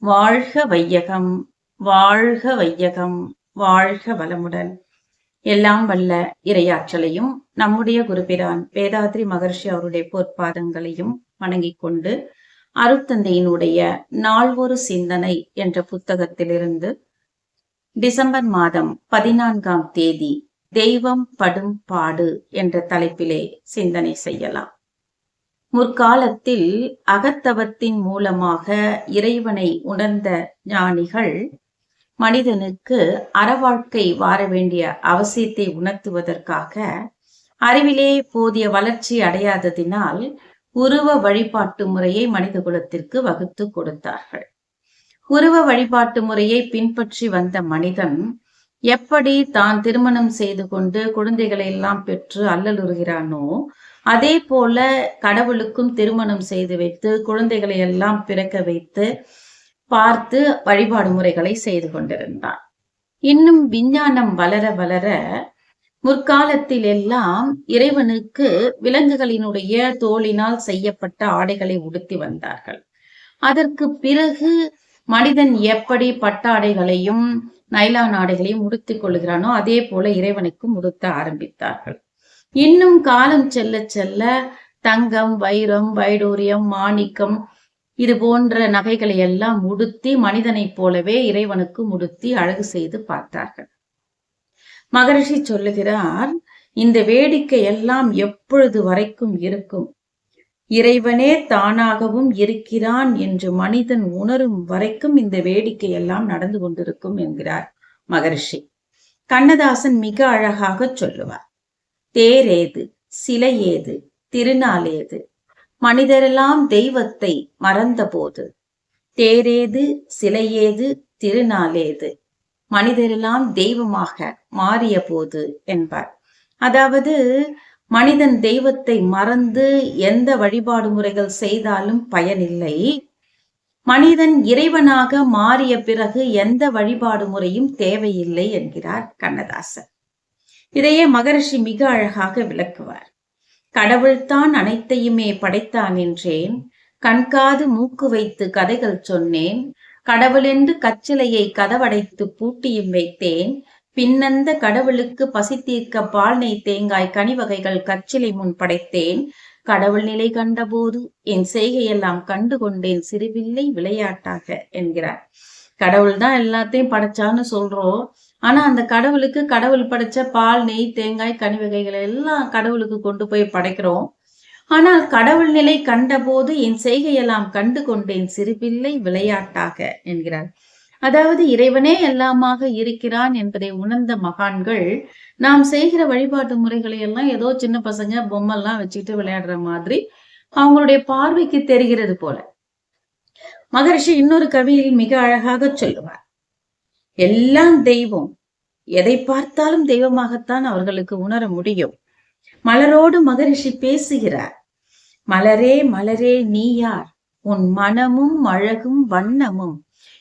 வாழ்க வையகம், வாழ்க வையகம், வாழ்க வளமுடன். எல்லாம் வல்ல இறையாற்றலையும் நம்முடைய குருபிரான் வேதாத்ரி மகர்ஷி அவருடைய பொற்பாதங்களையும் வணங்கிக் கொண்டு அருட்தந்தையினுடைய நாள் ஒரு சிந்தனை என்ற புத்தகத்திலிருந்து டிசம்பர் மாதம் 14ஆம் தேதி தெய்வம் படும் பாடு என்ற தலைப்பிலே சிந்தனை செய்யலாம். முற்காலத்தில் அகத்தவத்தின் மூலமாக இறைவனை உணர்ந்த ஞானிகள் மனிதனுக்கு அறவாழ்க்கை வாழ வேண்டிய அவசியத்தை உணர்த்துவதற்காக அறிவிலே போதிய வளர்ச்சி அடையாததினால் உருவ வழிபாட்டு முறையை மனித குலத்திற்கு வகுத்து கொடுத்தார்கள். உருவ வழிபாட்டு முறையை பின்பற்றி வந்த மனிதன் எப்படி தான் திருமணம் செய்து கொண்டு குழந்தைகளை எல்லாம் பெற்று அல்லலுறுகிறானோ அதே போல கடவுளுக்கும் திருமணம் செய்து வைத்து குழந்தைகளை எல்லாம் பிறக்க வைத்து பார்த்து வழிபாடு முறைகளை செய்து கொண்டிருந்தான். இன்னும் விஞ்ஞானம் வளர வளர முற்காலத்தில் எல்லாம் இறைவனுக்கு விலங்குகளினுடைய தோலினால் செய்யப்பட்ட ஆடைகளை உடுத்தி வந்தார்கள். அதற்கு பிறகு மனிதன் எப்படி பட்டாடைகளையும் நைலான் ஆடைகளையும் உடுத்திக் கொள்கிறானோ அதே போல இறைவனுக்கும் உடுத்த ஆரம்பித்தார்கள். இன்னும் காலம் செல்ல செல்ல தங்கம், வைரம், வைடூரியம், மாணிக்கம் இது போன்ற நகைகளை எல்லாம் உடுத்தி மனிதனைப் போலவே இறைவனுக்கு உடுத்தி அழகு செய்து பார்த்தார்கள். மகரிஷி சொல்லுகிறார், இந்த வேடிக்கை எல்லாம் எப்பொழுது வரைக்கும் இருக்கும்? இறைவனே தானாகவும் இருக்கிறான் என்று மனிதன் உணரும் வரைக்கும் இந்த வேடிக்கை எல்லாம் நடந்து கொண்டிருக்கும் என்கிறார் மகரிஷி. கண்ணதாசன் மிக அழகாக சொல்லுவார், தேரேது, சிலை ஏது, திருநாள் ஏது, மனிதரெல்லாம் தெய்வத்தை மறந்த போது. தேரேது, சிலையேது, திருநாளேது, மனிதரெல்லாம் தெய்வமாக மாறிய போது என்பார். அதாவது மனிதன் தெய்வத்தை மறந்து எந்த வழிபாடு முறைகள் செய்தாலும் பயனில்லை. மனிதன் இறைவனாக மாறிய பிறகு எந்த வழிபாடு முறையும் தேவையில்லை என்கிறார் கண்ணதாசன். இதையே மகரிஷி மிக அழகாக விளக்குவார். கடவுள்தான் அனைத்தையுமே படைத்தான் என்றேன், கண்காது மூக்கு வைத்து கதைகள் சொன்னேன், கடவுளென்று கச்சிலையை கதவடைத்து பூட்டியும் வைத்தேன், பின்னந்த கடவுளுக்கு பசி தீர்க்க பால் நெய் தேங்காய் கனிவகைகள் கச்சிலை முன் படைத்தேன், கடவுள் நிலை கண்டபோது என் செய்கையெல்லாம் கண்டு கொண்டேன் சிறுவில்லை விளையாட்டாக என்கிறார். கடவுள் தான் எல்லாத்தையும் படைச்சான்னு சொல்றோம். ஆனா அந்த கடவுளுக்கு கடவுள் படைச்ச பால், நெய், தேங்காய், கனி வகைகளை எல்லாம் கடவுளுக்கு கொண்டு போய் படைக்கிறோம். ஆனால் கடவுள் நிலை கண்டபோது என் செய்கையெல்லாம் கண்டு கொண்டேன் சிறுபிள்ளை விளையாட்டாக என்கிறார். அதாவது இறைவனே எல்லாமாக இருக்கிறான் என்பதை உணர்ந்த மகான்கள் நாம் செய்கிற வழிபாட்டு முறைகளை எல்லாம் ஏதோ சின்ன பசங்க பொம்மெல்லாம் வச்சுட்டு விளையாடுற மாதிரி அவங்களுடைய பார்வைக்கு தெரிகிறது போல. மகரிஷி இன்னொரு கவியில் மிக அழகாக சொல்லுவார், எல்லாம் தெய்வம், எதை பார்த்தாலும் தெய்வமாகத்தான் அவர்களுக்கு உணர முடியும். மலரோடு மகரிஷி பேசுகிறார், மலரே மலரே நீ யார், உன் மனமும் அழகும் வண்ணமும்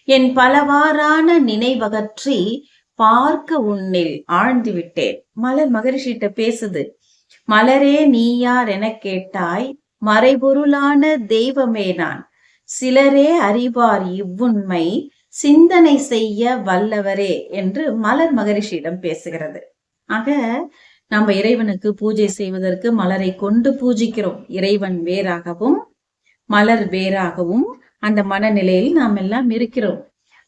என் பலவாறான நினைவகற்றி பார்க்க உன்னில் ஆழ்ந்து விட்டேன். மலர் மகரிஷிட்ட பேசுது, மலரே நீ யார் என கேட்டாய், மறைபொருளான தெய்வமே நான், சிலரே அறிவார் இவ்வுண்மை, சிந்தனை செய்ய வல்லவரே என்று மலர் மகரிஷியிடம் பேசுகிறது. ஆக நம்ம இறைவனுக்கு பூஜை செய்வதற்கு மலரை கொண்டு பூஜிக்கிறோம். இறைவன் வேறாகவும் மலர் வேறாகவும் அந்த மனநிலையில் நாம் எல்லாம் இருக்கிறோம்.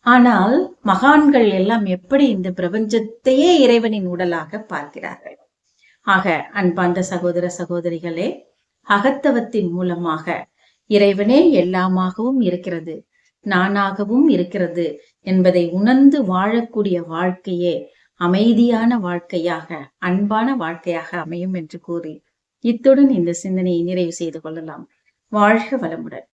ஆனால் மகான்கள் எல்லாம் எப்படி இந்த பிரபஞ்சத்தையே இறைவனின் உடலாக பார்க்கிறார்கள். ஆக அன்பார்ந்த சகோதர சகோதரிகளே, அகத்தவத்தின் மூலமாக இறைவனே எல்லாமாகவும் இருக்கிறது, நானாகவும் இருக்கிறது என்பதை உணர்ந்து வாழக்கூடிய வாழ்க்கையே அமைதியான வாழ்க்கையாக, அன்பான வாழ்க்கையாக அமையும் என்று கூறி இத்துடன் இந்த சிந்தனையை நிறைவு செய்து கொள்ளலாம். வாழ்க வளமுடன்.